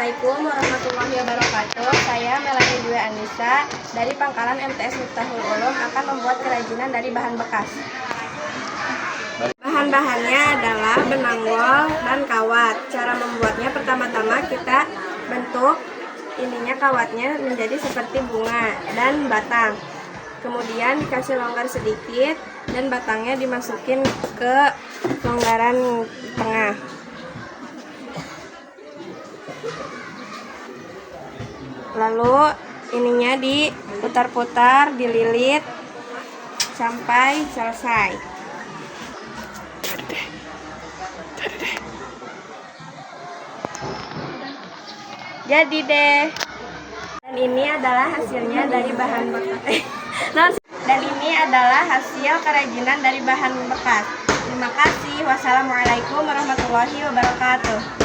Assalamualaikum warahmatullahi wabarakatuh. Saya Melanie Dwi Anissa dari Pangkalan MTS Miftahul Ulum akan membuat kerajinan dari bahan bekas. Bahan-bahannya adalah benang wol dan kawat. Cara membuatnya pertama-tama kita bentuk ininya kawatnya menjadi seperti bunga dan batang. Kemudian dikasih longgar sedikit dan batangnya dimasukin ke longgaran tengah. Lalu ininya diputar-putar, dililit sampai selesai. Jadi deh. Dan ini adalah hasilnya dari bahan bekas. Dan ini adalah hasil kerajinan dari bahan bekas. Terima kasih. Wassalamualaikum warahmatullahi wabarakatuh.